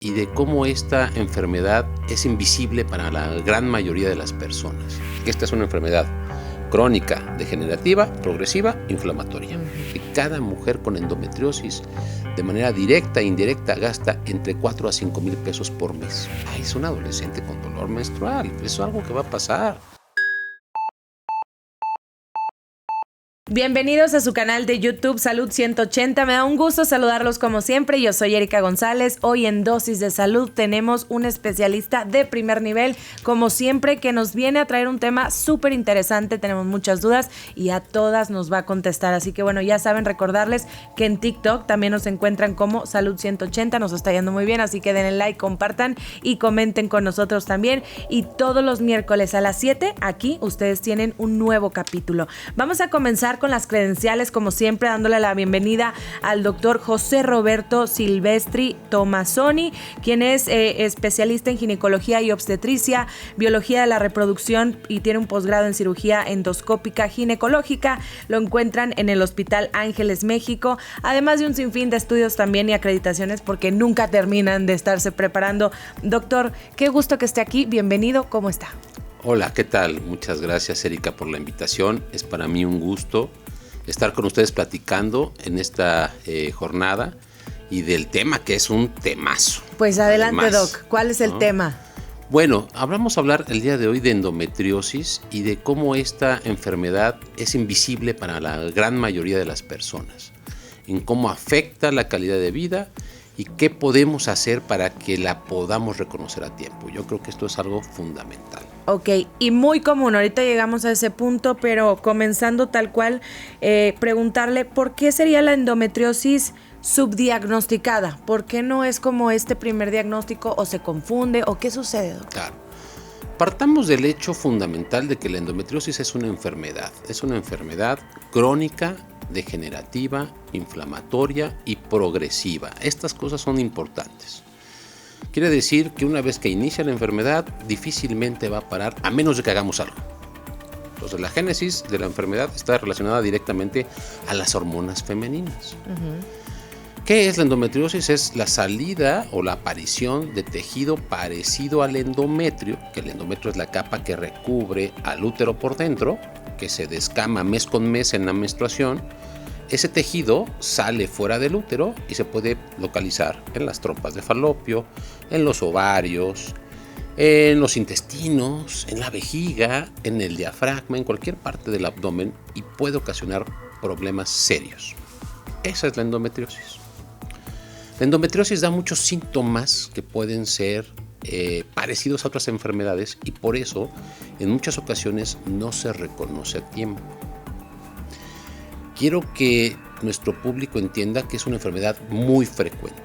y de cómo esta enfermedad es invisible para la gran mayoría de las personas. Esta es una enfermedad crónica, degenerativa, progresiva, inflamatoria. Y cada mujer con endometriosis, de manera directa e indirecta, gasta entre 4 a 5 mil pesos por mes. Ay, es una adolescente con dolor menstrual. Eso es algo que va a pasar. Bienvenidos a su canal de YouTube Salud 180. Me da un gusto saludarlos como siempre. Yo soy Erika González. Hoy en Dosis de Salud tenemos un especialista de primer nivel, como siempre, que nos viene a traer un tema súper interesante. Tenemos muchas dudas y a todas nos va a contestar. Así que bueno, ya saben, recordarles que en TikTok también nos encuentran como Salud 180. Nos está yendo muy bien, así que denle like, compartan y comenten con nosotros también. Y todos los miércoles a las 7, aquí ustedes tienen un nuevo capítulo. Vamos a comenzar con las credenciales, como siempre, dándole la bienvenida al doctor José Roberto Silvestri Tomasoni, quien es especialista en ginecología y obstetricia, biología de la reproducción y tiene un posgrado en cirugía endoscópica ginecológica. Lo encuentran en el Hospital Ángeles, México, además de un sinfín de estudios también y acreditaciones, porque nunca terminan de estarse preparando. Doctor, qué gusto que esté aquí. Bienvenido, ¿cómo está? Hola, ¿qué tal? Muchas gracias, Erika, por la invitación. Es para mí un gusto estar con ustedes platicando en esta jornada y del tema que es un temazo. Pues adelante, además, Doc. ¿Cuál es el tema? Bueno, vamos a hablar el día de hoy de endometriosis y de cómo esta enfermedad es invisible para la gran mayoría de las personas, en cómo afecta la calidad de vida y qué podemos hacer para que la podamos reconocer a tiempo. Yo creo que esto es algo fundamental. Ok, y muy común, ahorita llegamos a ese punto, pero comenzando tal cual, preguntarle por qué sería la endometriosis subdiagnosticada. ¿Por qué no es como este primer diagnóstico o se confunde o qué sucede, doctor? Claro. Partamos del hecho fundamental de que la endometriosis es una enfermedad crónica, degenerativa, inflamatoria y progresiva. Estas cosas son importantes. Quiere decir que una vez que inicia la enfermedad, difícilmente va a parar, a menos de que hagamos algo. Entonces, la génesis de la enfermedad está relacionada directamente a las hormonas femeninas. ¿Qué es la endometriosis? Es la salida o la aparición de tejido parecido al endometrio, que el endometrio es la capa que recubre al útero por dentro, que se descama mes con mes en la menstruación. Ese tejido sale fuera del útero y se puede localizar en las trompas de falopio, en los ovarios, en los intestinos, en la vejiga, en el diafragma, en cualquier parte del abdomen y puede ocasionar problemas serios. Esa es la endometriosis. La endometriosis da muchos síntomas que pueden ser parecidos a otras enfermedades y por eso en muchas ocasiones no se reconoce a tiempo. Quiero que nuestro público entienda que es una enfermedad muy frecuente.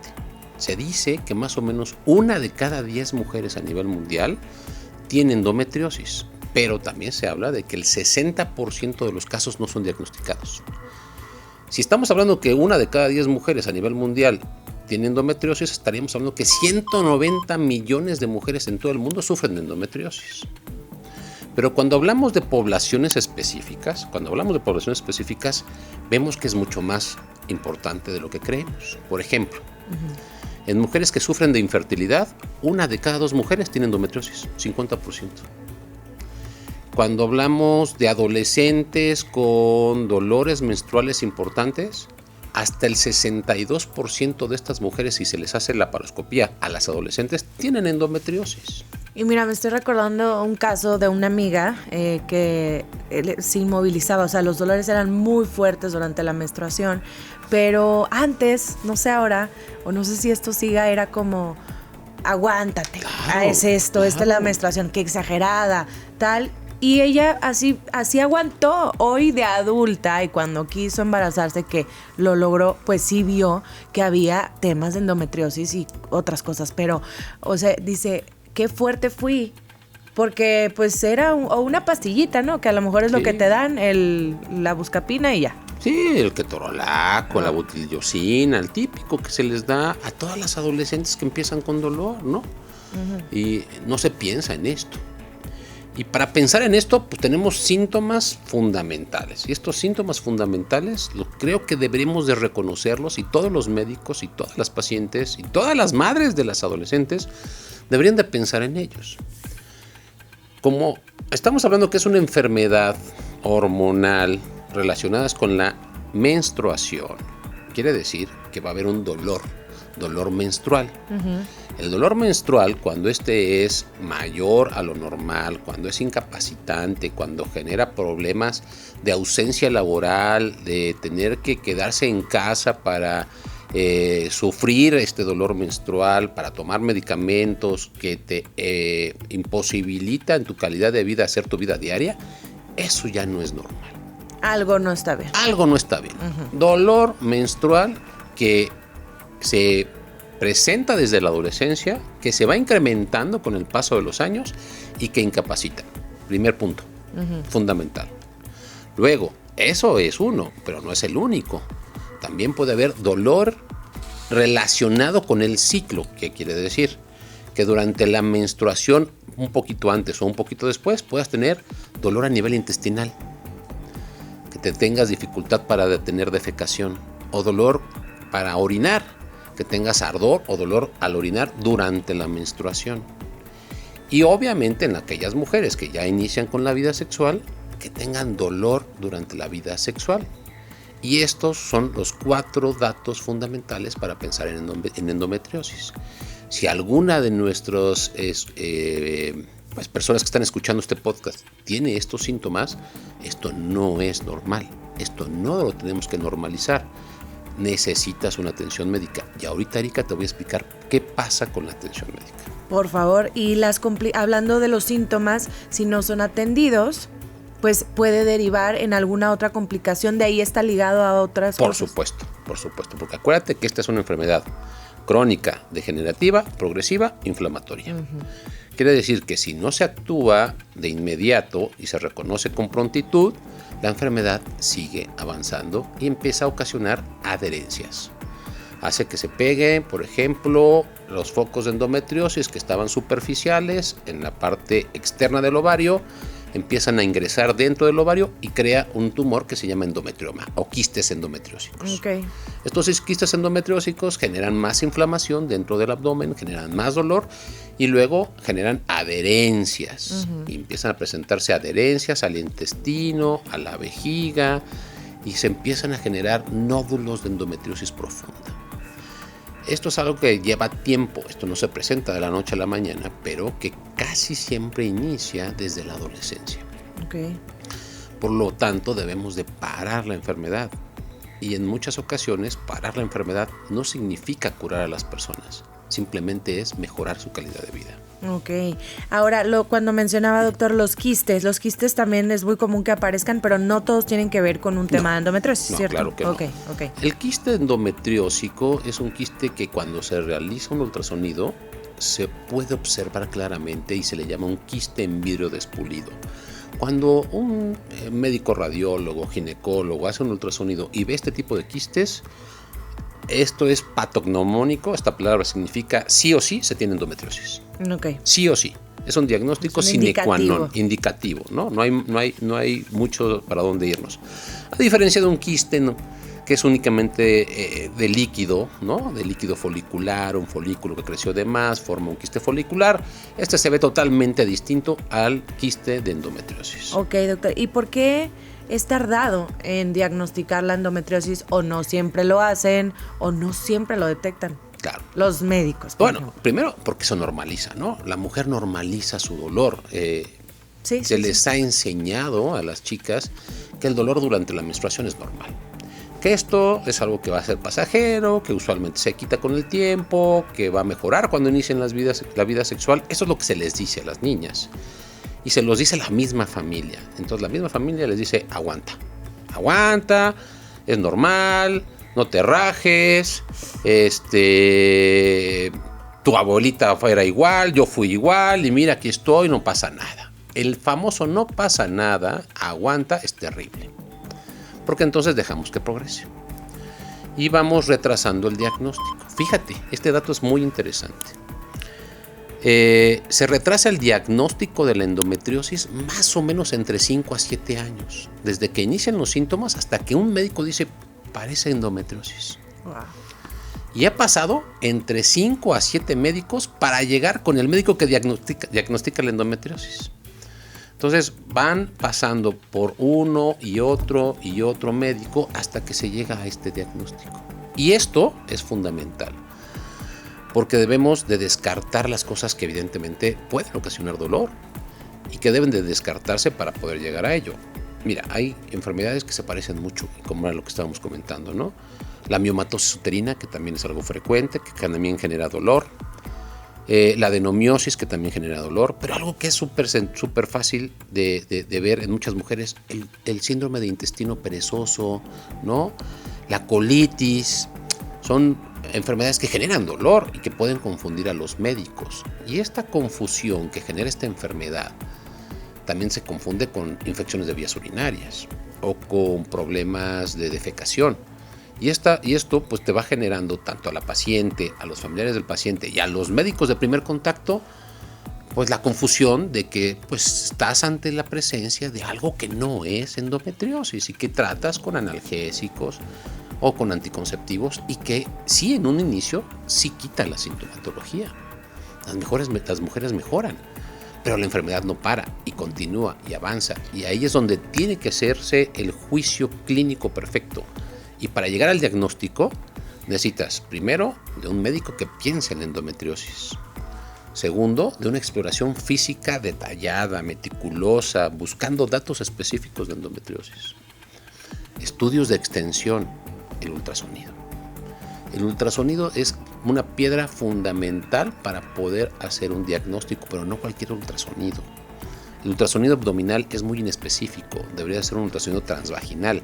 Se dice que más o menos 1 de cada 10 mujeres a nivel mundial tiene endometriosis, pero también se habla de que el 60% de los casos no son diagnosticados. Si estamos hablando que 1 de cada 10 mujeres a nivel mundial tiene endometriosis, estaríamos hablando que 190 millones de mujeres en todo el mundo sufren de endometriosis. Pero cuando hablamos de poblaciones específicas, vemos que es mucho más importante de lo que creemos. Por ejemplo, en mujeres que sufren de infertilidad, 1 de cada 2 mujeres tiene endometriosis, 50%. Cuando hablamos de adolescentes con dolores menstruales importantes, hasta el 62% de estas mujeres, si se les hace la laparoscopía a las adolescentes, tienen endometriosis. Y mira, me estoy recordando un caso de una amiga que se inmovilizaba, o sea, los dolores eran muy fuertes durante la menstruación, pero antes, no sé ahora, o no sé si esto siga, era como, aguántate, es esto, esta es la menstruación, qué exagerada, tal. Y ella así aguantó. Hoy de adulta y cuando quiso embarazarse, que lo logró, pues sí vio que había temas de endometriosis y otras cosas, pero, o sea, dice, qué fuerte fui, porque pues era una pastillita, ¿no? Que a lo mejor es lo que te dan, la buscapina y ya. Sí, el ketorolaco, la butiliosina, el típico que se les da a todas las adolescentes que empiezan con dolor, ¿no? Y no se piensa en esto. Y para pensar en esto, pues tenemos síntomas fundamentales. Y estos síntomas fundamentales creo que deberíamos de reconocerlos, y todos los médicos y todas las pacientes y todas las madres de las adolescentes deberían de pensar en ellos. Como estamos hablando que es una enfermedad hormonal relacionada con la menstruación, quiere decir que va a haber un dolor menstrual. El dolor menstrual, cuando este es mayor a lo normal, cuando es incapacitante, cuando genera problemas de ausencia laboral, de tener que quedarse en casa para sufrir este dolor menstrual, para tomar medicamentos que te imposibilita en tu calidad de vida hacer tu vida diaria, eso ya no es normal. Algo no está bien. Algo no está bien. Dolor menstrual que se presenta desde la adolescencia, que se va incrementando con el paso de los años y que incapacita. Primer punto, fundamental. Luego, eso es uno, pero no es el único. También puede haber dolor relacionado con el ciclo. ¿Qué quiere decir? Que durante la menstruación, un poquito antes o un poquito después, puedas tener dolor a nivel intestinal, que te tengas dificultad para tener defecación, o dolor para orinar, que tengas ardor o dolor al orinar durante la menstruación. Y obviamente en aquellas mujeres que ya inician con la vida sexual, que tengan dolor durante la vida sexual. Y estos son los 4 datos fundamentales para pensar en endometriosis. Si alguna de nuestras personas que están escuchando este podcast tiene estos síntomas, esto no es normal. Esto no lo tenemos que normalizar. Necesitas una atención médica. Y ahorita, Erika, te voy a explicar qué pasa con la atención médica. Por favor, y hablando de los síntomas, si no son atendidos, pues puede derivar en alguna otra complicación. De ahí está ligado a otras cosas. Por supuesto, porque acuérdate que esta es una enfermedad crónica, degenerativa, progresiva, inflamatoria. Quiere decir que si no se actúa de inmediato y se reconoce con prontitud, la enfermedad sigue avanzando y empieza a ocasionar adherencias. Hace que se peguen, por ejemplo, los focos de endometriosis que estaban superficiales en la parte externa del ovario, empiezan a ingresar dentro del ovario y crea un tumor que se llama endometrioma o quistes endometriósicos. Estos quistes endometriósicos generan más inflamación dentro del abdomen, generan más dolor y luego generan adherencias. Y empiezan a presentarse adherencias al intestino, a la vejiga, y se empiezan a generar nódulos de endometriosis profunda. Esto es algo que lleva tiempo, esto no se presenta de la noche a la mañana, pero que casi siempre inicia desde la adolescencia. Por lo tanto, debemos de parar la enfermedad. Y en muchas ocasiones, parar la enfermedad no significa curar a las personas, simplemente es mejorar su calidad de vida. Ahora, cuando mencionaba, doctor, los quistes también es muy común que aparezcan, pero no todos tienen que ver con un tema de endometriosis, ¿cierto? Claro que no. El quiste endometriósico es un quiste que cuando se realiza un ultrasonido se puede observar claramente y se le llama un quiste en vidrio despulido. Cuando un médico radiólogo, ginecólogo hace un ultrasonido y ve este tipo de quistes, esto es patognomónico, esta palabra significa sí o sí se tiene endometriosis. Sí o sí. Es un diagnóstico sine qua non, indicativo, ¿no? No hay mucho para dónde irnos. A diferencia de un quiste, ¿no?, que es únicamente de líquido, ¿no? De líquido folicular, un folículo que creció de más, forma un quiste folicular. Este se ve totalmente distinto al quiste de endometriosis. Doctor. ¿Y por qué es tardado en diagnosticar la endometriosis, o no siempre lo hacen, o no siempre lo detectan? Claro. Los médicos. Bueno, primero porque se normaliza, ¿no? La mujer normaliza su dolor. Se les ha enseñado a las chicas que el dolor durante la menstruación es normal. Que esto es algo que va a ser pasajero, que usualmente se quita con el tiempo, que va a mejorar cuando inicien la vida sexual. Eso es lo que se les dice a las niñas. Y se los dice la misma familia. Entonces la misma familia les dice, aguanta, es normal, no te rajes, tu abuelita era igual, yo fui igual, y mira, aquí estoy, no pasa nada. El famoso no pasa nada, aguanta, es terrible. Porque entonces dejamos que progrese. Y vamos retrasando el diagnóstico. Fíjate, este dato es muy interesante. Se retrasa el diagnóstico de la endometriosis más o menos entre 5 a 7 años, desde que inician los síntomas hasta que un médico dice, parece endometriosis. Wow. Y ha pasado entre 5 a 7 médicos para llegar con el médico que diagnostica la endometriosis. Entonces van pasando por uno y otro médico hasta que se llega a este diagnóstico. Y esto es fundamental, porque debemos de descartar las cosas que evidentemente pueden ocasionar dolor y que deben de descartarse para poder llegar a ello. Mira, hay enfermedades que se parecen mucho, como era lo que estábamos comentando, ¿no? La miomatosis uterina, que también es algo frecuente, que también genera dolor. La adenomiosis, que también genera dolor, pero algo que es súper fácil de ver en muchas mujeres, el síndrome de intestino perezoso, ¿no? La colitis, son enfermedades que generan dolor y que pueden confundir a los médicos. Y esta confusión que genera esta enfermedad también se confunde con infecciones de vías urinarias o con problemas de defecación. Y esto pues te va generando tanto a la paciente, a los familiares del paciente y a los médicos de primer contacto, pues la confusión de que pues estás ante la presencia de algo que no es endometriosis y que tratas con analgésicos o con anticonceptivos y que sí en un inicio sí quita la sintomatología. Las mujeres mejoran, pero la enfermedad no para y continúa y avanza, y ahí es donde tiene que hacerse el juicio clínico perfecto. Y para llegar al diagnóstico necesitas primero de un médico que piense en la endometriosis. Segundo, de una exploración física detallada, meticulosa, buscando datos específicos de endometriosis. Estudios de extensión, el ultrasonido. El ultrasonido es una piedra fundamental para poder hacer un diagnóstico, pero no cualquier ultrasonido. El ultrasonido abdominal es muy inespecífico, debería ser un ultrasonido transvaginal.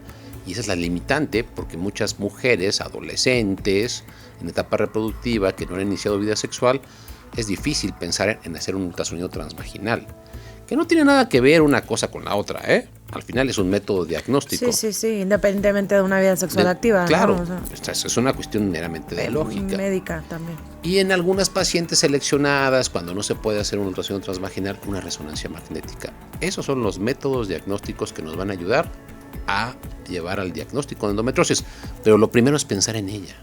Y esa es la limitante, porque muchas mujeres, adolescentes, en etapa reproductiva, que no han iniciado vida sexual, es difícil pensar en hacer un ultrasonido transvaginal, que no tiene nada que ver una cosa con la otra, ¿eh? Al final es un método diagnóstico. Sí, independientemente de una vida sexual activa. Claro, ¿no? O sea, es una cuestión meramente de lógica. Médica también. Y en algunas pacientes seleccionadas, cuando no se puede hacer un ultrasonido transvaginal, una resonancia magnética. Esos son los métodos diagnósticos que nos van a ayudar a llevar al diagnóstico de endometriosis, pero lo primero es pensar en ella.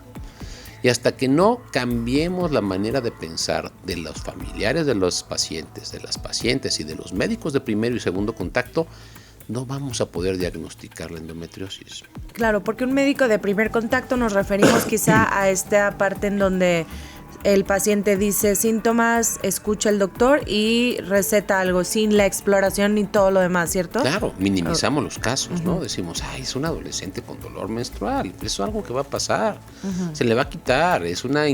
Y hasta que no cambiemos la manera de pensar de los familiares de los pacientes, de las pacientes y de los médicos de primero y segundo contacto, no vamos a poder diagnosticar la endometriosis. Claro, porque un médico de primer contacto nos referimos quizá a esta parte en donde el paciente dice síntomas, escucha el doctor y receta algo sin la exploración ni todo lo demás, ¿cierto? Claro, minimizamos los casos, ¿no? Decimos, es un adolescente con dolor menstrual, eso es algo que va a pasar, se le va a quitar, es una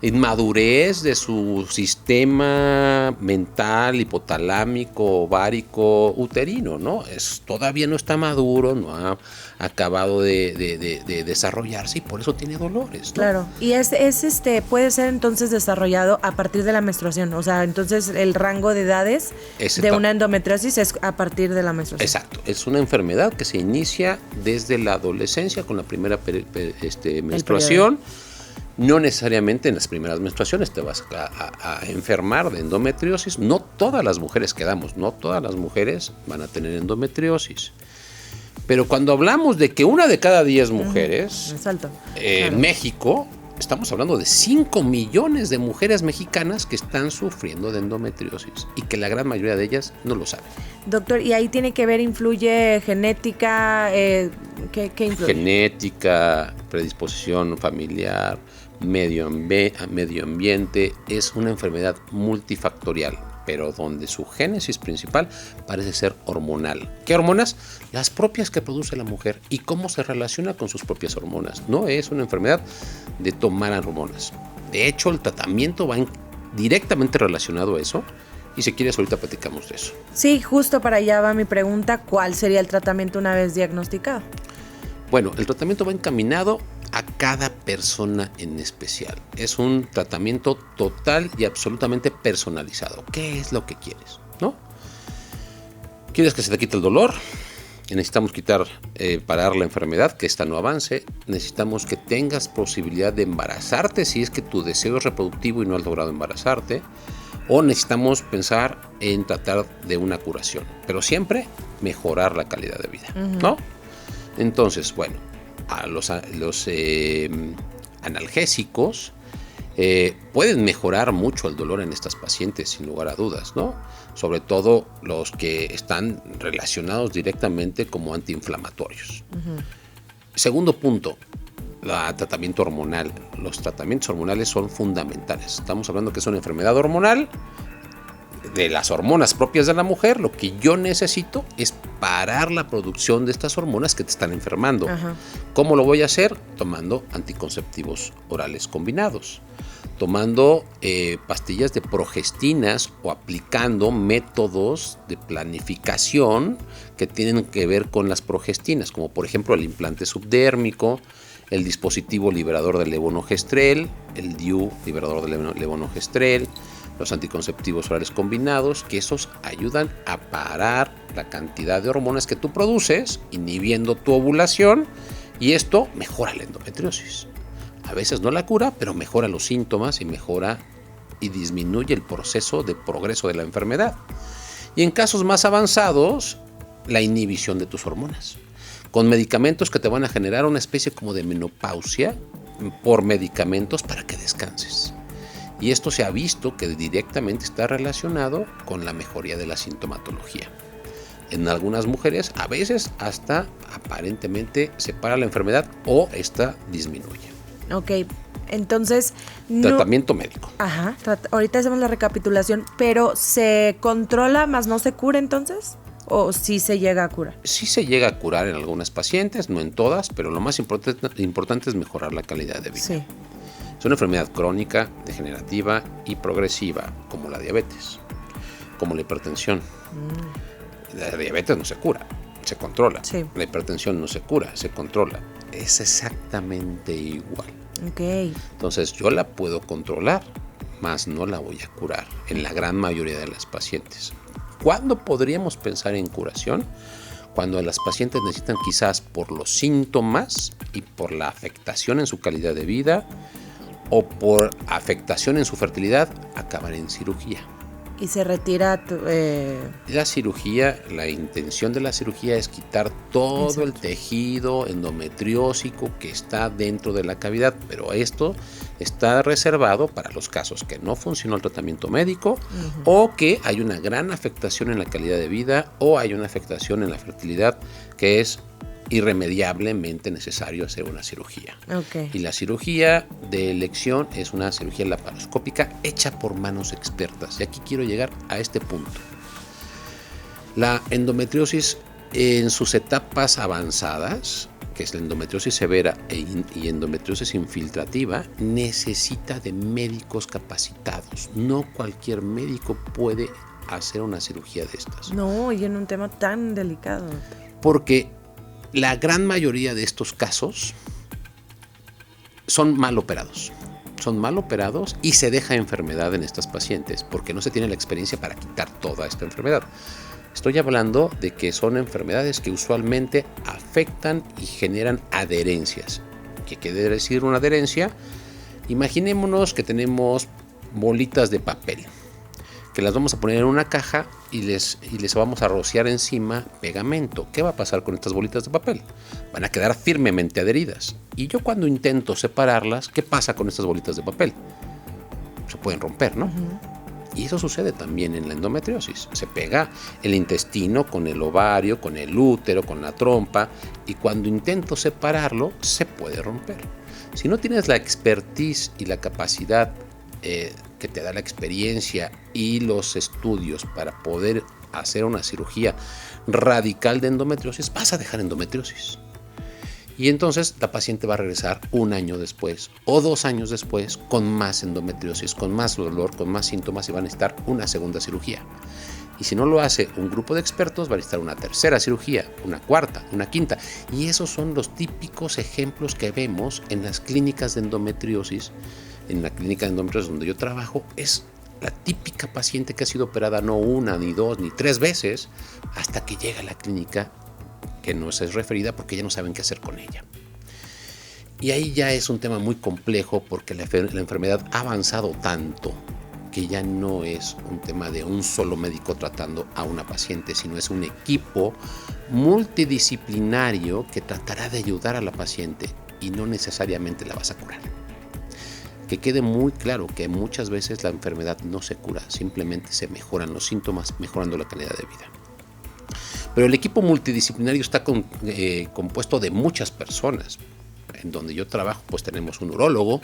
inmadurez de su sistema mental, hipotalámico, ovárico, uterino, ¿no? Todavía no está maduro, no ha acabado de desarrollarse y por eso tiene dolores, ¿no? Claro, y puede ser entonces desarrollado a partir de la menstruación, o sea, entonces el rango de edades de una endometriosis es a partir de la menstruación. Exacto, es una enfermedad que se inicia desde la adolescencia con la primera menstruación. No necesariamente en las primeras menstruaciones te vas a enfermar de endometriosis. No todas las mujeres no todas las mujeres van a tener endometriosis. Pero cuando hablamos de que 1 de cada 10 mujeres, en México, estamos hablando de 5 millones de mujeres mexicanas que están sufriendo de endometriosis y que la gran mayoría de ellas no lo saben. Doctor, ¿y ahí tiene que ver, influye genética? ¿Qué influye? Genética, predisposición familiar, medio ambiente, es una enfermedad multifactorial, pero donde su génesis principal parece ser hormonal. ¿Qué hormonas? Las propias que produce la mujer y cómo se relaciona con sus propias hormonas. No es una enfermedad de tomar hormonas. De hecho, el tratamiento va directamente relacionado a eso. Y si quieres, ahorita platicamos de eso. Sí, justo para allá va mi pregunta. ¿Cuál sería el tratamiento una vez diagnosticado? Bueno, el tratamiento va encaminado a cada persona en especial. Es un tratamiento total y absolutamente personalizado. ¿Qué es lo que quieres? ¿No? ¿Quieres que se te quite el dolor? Necesitamos parar la enfermedad, que esta no avance. Necesitamos que tengas posibilidad de embarazarte si es que tu deseo es reproductivo y no has logrado embarazarte. o necesitamos pensar en tratar de una curación, pero siempre mejorar la calidad de vida, ¿no? Entonces, bueno, a los analgésicos pueden mejorar mucho el dolor en estas pacientes, sin lugar a dudas, ¿no? Sobre todo los que están relacionados directamente como antiinflamatorios. Segundo punto, el tratamiento hormonal. Los tratamientos hormonales son fundamentales. Estamos hablando que es una enfermedad hormonal de las hormonas propias de la mujer. Lo que yo necesito es parar la producción de estas hormonas que te están enfermando. ¿Cómo lo voy a hacer? Tomando anticonceptivos orales combinados, tomando pastillas de progestinas o aplicando métodos de planificación que tienen que ver con las progestinas, como por ejemplo el implante subdérmico, el dispositivo liberador de levonorgestrel, el DIU liberador de levonorgestrel, los anticonceptivos orales combinados, que esos ayudan a parar la cantidad de hormonas que tú produces, inhibiendo tu ovulación, y esto mejora la endometriosis. A veces no la cura, pero mejora los síntomas y mejora y disminuye el proceso de progreso de la enfermedad. Y en casos más avanzados, la inhibición de tus hormonas, con medicamentos que te van a generar una especie como de menopausia por medicamentos para que descanses. Y esto se ha visto que directamente está relacionado con la mejoría de la sintomatología. En algunas mujeres, a veces hasta aparentemente se para la enfermedad o esta disminuye. Ok, entonces... Tratamiento médico. Ajá, ahorita hacemos la recapitulación, pero ¿se controla más no se cura entonces? ¿O sí se llega a curar? Sí se llega a curar en algunas pacientes, no en todas, pero lo más importante es mejorar la calidad de vida. Sí. Es una enfermedad crónica, degenerativa y progresiva, como la diabetes, como la hipertensión. La diabetes no se cura, se controla. Sí. La hipertensión no se cura, se controla. Es exactamente igual. Okay. Entonces yo la puedo controlar, mas no la voy a curar en la gran mayoría de las pacientes. ¿Cuándo podríamos pensar en curación? Cuando las pacientes necesitan, quizás por los síntomas y por la afectación en su calidad de vida o por afectación en su fertilidad, acabar en cirugía. ¿Y se retira? La cirugía, la intención de la cirugía es quitar todo el tejido endometriósico que está dentro de la cavidad, pero esto está reservado para los casos que no funcionó el tratamiento médico o que hay una gran afectación en la calidad de vida o hay una afectación en la fertilidad que es irremediablemente necesario hacer una cirugía. Okay. Y la cirugía de elección es una cirugía laparoscópica hecha por manos expertas. Y aquí quiero llegar a este punto. La endometriosis en sus etapas avanzadas, que es la endometriosis severa y endometriosis infiltrativa, necesita de médicos capacitados. No cualquier médico puede hacer una cirugía de estas. No, y en un tema tan delicado. Porque la gran mayoría de estos casos son mal operados. Son mal operados y se deja enfermedad en estas pacientes porque no se tiene la experiencia para quitar toda esta enfermedad. Estoy hablando de que son enfermedades que usualmente afectan y generan adherencias. ¿Qué quiere decir una adherencia? Imaginémonos que tenemos bolitas de papel, que las vamos a poner en una caja y les vamos a rociar encima pegamento. ¿Qué va a pasar con estas bolitas de papel? Van a quedar firmemente adheridas. Y yo cuando intento separarlas, ¿qué pasa con estas bolitas de papel? Se pueden romper, ¿no? Y eso sucede también en la endometriosis. Se pega el intestino con el ovario, con el útero, con la trompa, y cuando intento separarlo, se puede romper. Si no tienes la expertise y la capacidad que te da la experiencia y los estudios para poder hacer una cirugía radical de endometriosis, vas a dejar endometriosis. Y entonces la paciente va a regresar 1 año después o 2 años después con más endometriosis, con más dolor, con más síntomas y va a necesitar una segunda cirugía. Y si no lo hace un grupo de expertos, va a necesitar una tercera cirugía, una cuarta, una quinta. Y esos son los típicos ejemplos que vemos en las clínicas de endometriosis. En la clínica de endometriosis donde yo trabajo, es la típica paciente que ha sido operada no 1, ni 2, ni 3 veces hasta que llega a la clínica que no es referida porque ya no saben qué hacer con ella. Y ahí ya es un tema muy complejo porque la enfermedad ha avanzado tanto porque ya no es un tema de un solo médico tratando a una paciente, sino es un equipo multidisciplinario que tratará de ayudar a la paciente y no necesariamente la vas a curar. Que quede muy claro que muchas veces la enfermedad no se cura, simplemente se mejoran los síntomas, mejorando la calidad de vida. Pero el equipo multidisciplinario está compuesto de muchas personas. En donde yo trabajo, pues tenemos un urólogo,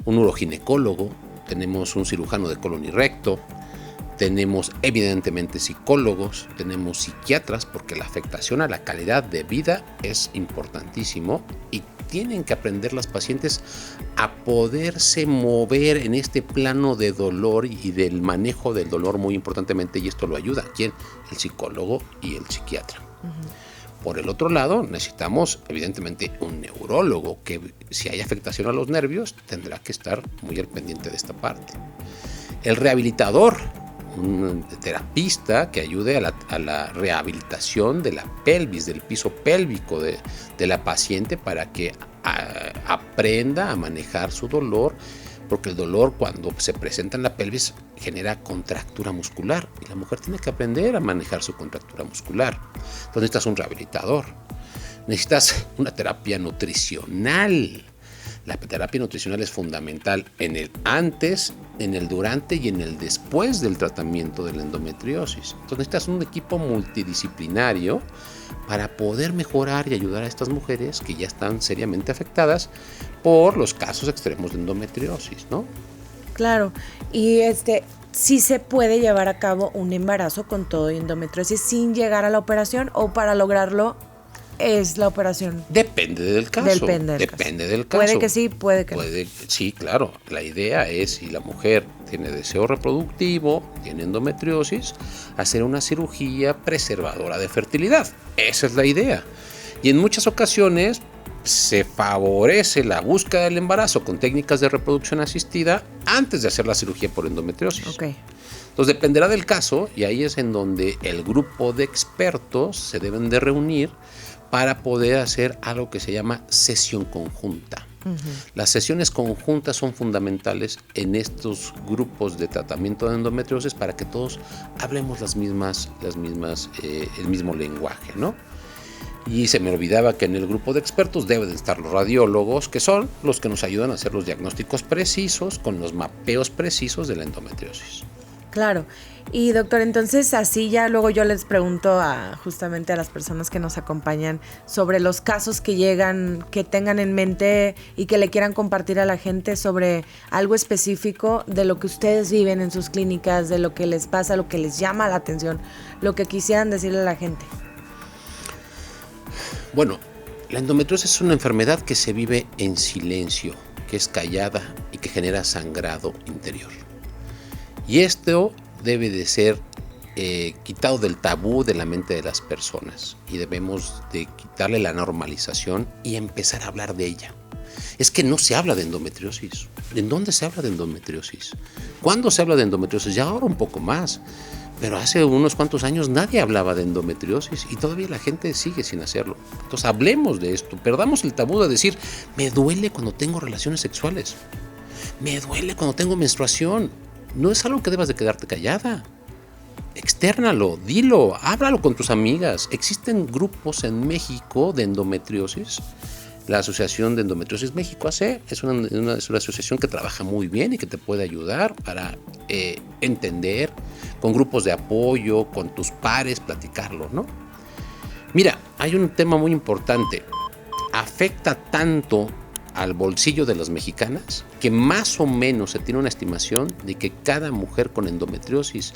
un uroginecólogo, tenemos un cirujano de colon y recto, tenemos evidentemente psicólogos, tenemos psiquiatras, porque la afectación a la calidad de vida es importantísimo y tienen que aprender las pacientes a poderse mover en este plano de dolor y del manejo del dolor muy importantemente, y esto lo ayuda. ¿Quién? El psicólogo y el psiquiatra. Por el otro lado, necesitamos evidentemente un neurólogo que, si hay afectación a los nervios, tendrá que estar muy al pendiente de esta parte. El rehabilitador, un terapista que ayude a la rehabilitación de la pelvis, del piso pélvico de la paciente, para que aprenda a manejar su dolor, porque el dolor, cuando se presenta en la pelvis, genera contractura muscular y la mujer tiene que aprender a manejar su contractura muscular. Entonces necesitas un rehabilitador, necesitas una terapia nutricional. La terapia nutricional es fundamental en el antes, en el durante y en el después del tratamiento de la endometriosis. Entonces necesitas un equipo multidisciplinario para poder mejorar y ayudar a estas mujeres que ya están seriamente afectadas por los casos extremos de endometriosis, ¿no? Claro, y sí se puede llevar a cabo un embarazo con todo y endometriosis sin llegar a la operación, o para lograrlo es la operación. Depende del caso. Depende del caso. Puede que sí, puede que no. Sí, claro. La idea es, si la mujer tiene deseo reproductivo, tiene endometriosis, hacer una cirugía preservadora de fertilidad. Esa es la idea. Y en muchas ocasiones se favorece la búsqueda del embarazo con técnicas de reproducción asistida antes de hacer la cirugía por endometriosis. Okay. Entonces dependerá del caso, y ahí es en donde el grupo de expertos se deben de reunir para poder hacer algo que se llama sesión conjunta. Las sesiones conjuntas son fundamentales en estos grupos de tratamiento de endometriosis para que todos hablemos el mismo lenguaje, ¿no? Y se me olvidaba que en el grupo de expertos deben de estar los radiólogos, que son los que nos ayudan a hacer los diagnósticos precisos con los mapeos precisos de la endometriosis. Claro. Y doctor, entonces así ya luego yo les pregunto justamente a las personas que nos acompañan sobre los casos que llegan, que tengan en mente y que le quieran compartir a la gente sobre algo específico de lo que ustedes viven en sus clínicas, de lo que les pasa, lo que les llama la atención, lo que quisieran decirle a la gente. Bueno, la endometriosis es una enfermedad que se vive en silencio, que es callada y que genera sangrado interior. Y esto debe de ser quitado del tabú de la mente de las personas, y debemos de quitarle la normalización y empezar a hablar de ella. Es que no se habla de endometriosis. ¿En dónde se habla de endometriosis? ¿Cuándo se habla de endometriosis? Ya ahora un poco más, pero hace unos cuantos años nadie hablaba de endometriosis y todavía la gente sigue sin hacerlo. Entonces hablemos de esto, perdamos el tabú de decir, me duele cuando tengo relaciones sexuales, me duele cuando tengo menstruación. No es algo que debas de quedarte callada. Extérnalo, dilo, háblalo con tus amigas. Existen grupos en México de endometriosis. La Asociación de Endometriosis México AC es una asociación que trabaja muy bien y que te puede ayudar para entender, con grupos de apoyo, con tus pares, platicarlo, ¿no? Mira, hay un tema muy importante. Afecta tanto al bolsillo de las mexicanas que más o menos se tiene una estimación de que cada mujer con endometriosis,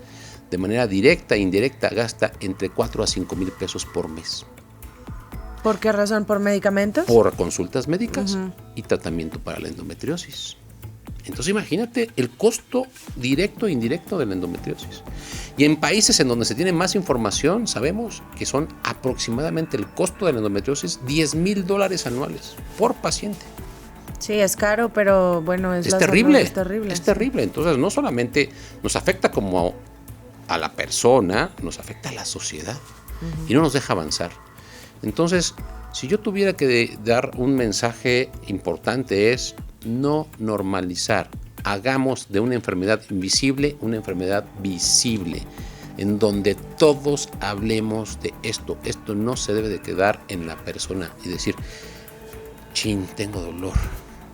de manera directa e indirecta, gasta entre 4 a 5 mil pesos por mes. ¿Por qué razón? ¿Por medicamentos? Por consultas médicas y tratamiento para la endometriosis. Entonces imagínate el costo directo e indirecto de la endometriosis. Y en países en donde se tiene más información, sabemos que son aproximadamente el costo de la endometriosis $10,000 anuales por paciente. Sí, es caro, pero bueno, es terrible. Es terrible. Es terrible. Entonces no solamente nos afecta como a la persona, nos afecta a la sociedad y no nos deja avanzar. Entonces, si yo tuviera que dar un mensaje importante, es no normalizar hagamos de una enfermedad invisible una enfermedad visible, en donde todos hablemos de esto. Esto no se debe de quedar en la persona y decir, chin, tengo dolor,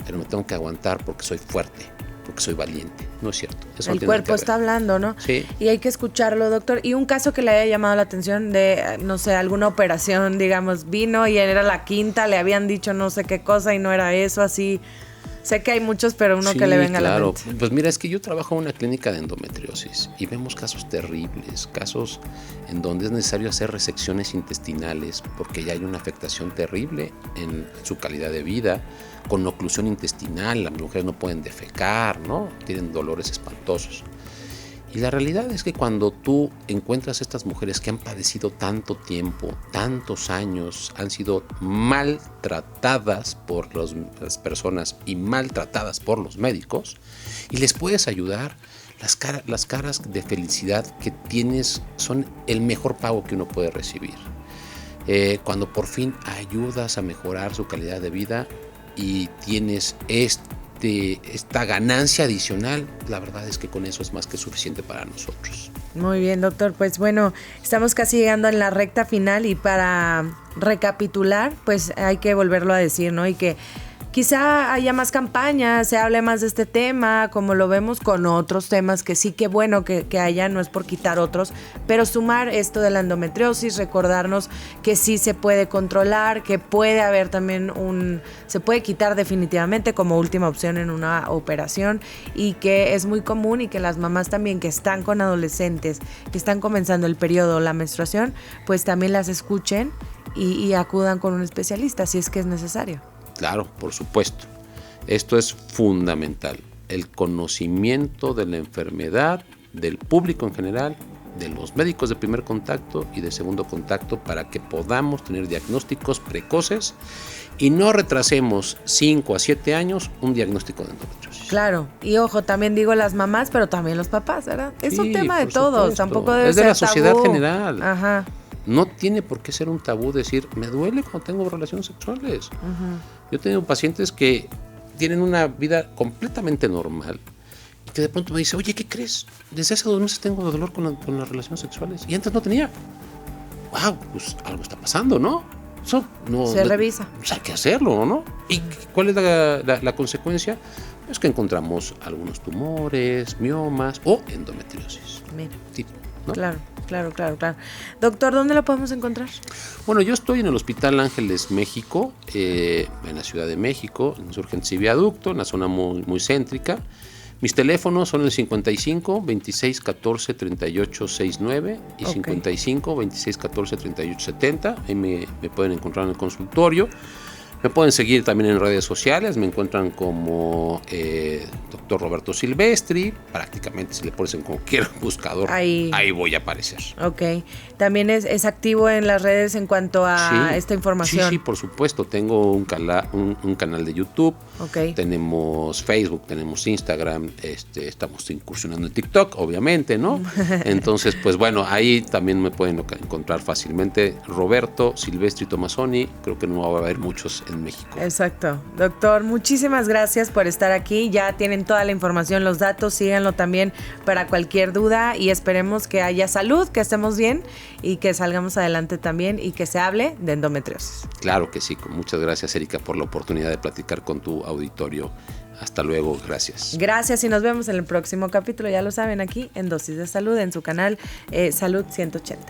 pero me tengo que aguantar porque soy fuerte, porque soy valiente. No es cierto. Eso el cuerpo está hablando, ¿no? Sí. Y hay que escucharlo, doctor. Y un caso que le haya llamado la atención de, no sé, alguna operación, digamos, vino y era la quinta, le habían dicho no sé qué cosa y no era eso, así. Sé que hay muchos, pero uno sí, que le venga a la mente. Pues mira, es que yo trabajo en una clínica de endometriosis y vemos casos terribles, casos en donde es necesario hacer resecciones intestinales porque ya hay una afectación terrible en su calidad de vida, con oclusión intestinal, las mujeres no pueden defecar, ¿no? Tienen dolores espantosos. Y la realidad es que cuando tú encuentras a estas mujeres que han padecido tanto tiempo, tantos años, han sido maltratadas por las personas y maltratadas por los médicos, y les puedes ayudar, las caras de felicidad que tienes son el mejor pago que uno puede recibir. Cuando por fin ayudas a mejorar su calidad de vida y tienes esta ganancia adicional, la verdad es que con eso es más que suficiente para nosotros. Muy bien, doctor. Pues bueno, estamos casi llegando en la recta final y para recapitular, pues hay que volverlo a decir, ¿no? Y que quizá haya más campañas, se hable más de este tema, como lo vemos con otros temas, que sí, que bueno que haya, no es por quitar otros, pero sumar esto de la endometriosis, recordarnos que sí se puede controlar, que puede haber también se puede quitar definitivamente como última opción en una operación, y que es muy común, y que las mamás también que están con adolescentes, que están comenzando el periodo, la menstruación, pues también las escuchen y acudan con un especialista si es que es necesario. Claro, por supuesto. Esto es fundamental. El conocimiento de la enfermedad, del público en general, de los médicos de primer contacto y de segundo contacto, para que podamos tener diagnósticos precoces y no retrasemos 5 a 7 años un diagnóstico de endometriosis. Claro, y ojo, también digo las mamás, pero también los papás, ¿verdad? Es sí, un tema de todos, supuesto. Tampoco debe ser tabú. Es de la sociedad tabú. General. Ajá. No tiene por qué ser un tabú decir, me duele cuando tengo relaciones sexuales. Uh-huh. Yo he tenido pacientes que tienen una vida completamente normal y que de pronto me dice, oye, ¿qué crees? Desde hace 2 meses tengo dolor con las relaciones sexuales y antes no tenía. Wow, pues algo está pasando, ¿no? Eso se revisa. Pues hay que hacerlo, ¿no? ¿Y cuál es la consecuencia? Es que encontramos algunos tumores, miomas o endometriosis. Mira. Sí, ¿no? Claro. Doctor, ¿dónde lo podemos encontrar? Bueno, yo estoy en el Hospital Ángeles México, en la Ciudad de México, en Insurgentes y Viaducto, en la zona muy, muy céntrica. Mis teléfonos son el 55 26 14 38 69 y okay. 55 26 14 38 70. Ahí me pueden encontrar en el consultorio. Me pueden seguir también en redes sociales, me encuentran como Dr. Roberto Silvestri, prácticamente si le pones en cualquier buscador, ahí voy a aparecer. Ok, también es activo en las redes en cuanto a esta información. Sí, por supuesto, tengo un canal de YouTube, okay. Tenemos Facebook, tenemos Instagram, estamos incursionando en TikTok, obviamente, ¿no? Entonces, pues bueno, ahí también me pueden encontrar fácilmente, Roberto Silvestri Tomasoni, creo que no va a haber muchos en México. Exacto. Doctor, muchísimas gracias por estar aquí. Ya tienen toda la información, los datos, síganlo también para cualquier duda y esperemos que haya salud, que estemos bien y que salgamos adelante también y que se hable de endometriosis. Claro que sí. Muchas gracias, Erika, por la oportunidad de platicar con tu auditorio. Hasta luego, gracias. Gracias y nos vemos en el próximo capítulo, ya lo saben, aquí en Dosis de Salud, en su canal Salud 180.